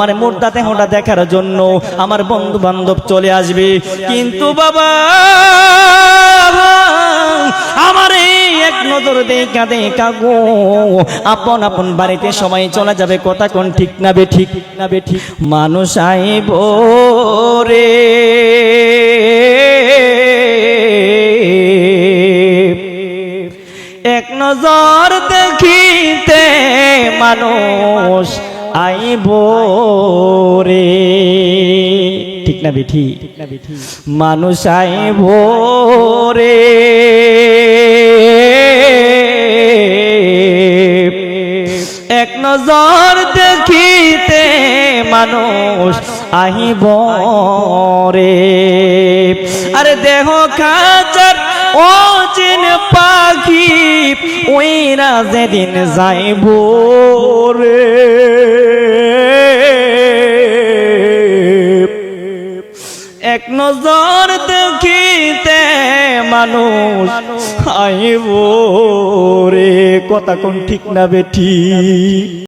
আমার মুর্দাতে হোঁটা দেখার জন্য আমার বন্ধু বান্ধব চলে আসবে, কিন্তু বাবা আমার এই এক নজর দেখা দেখা গো আপন আপন বাড়িতে সবাই চলে যাবে। কথা কোন ঠিক না বে ঠিক না বে ঠিক? মানুষ আইব রে এক নজর দেখিতে মানুষ আইব রে, ঠিক না বেঠি? মানুষ আইব রে এক নজর দেখিতে মানুষ আইব রে। আরে দেহ খাচার ও চিন পাখি ওইরা যেদিন যাইব রে এক নজর দেখিতে মানুষ আইব রে। কথা কোন ঠিক না বেঠি?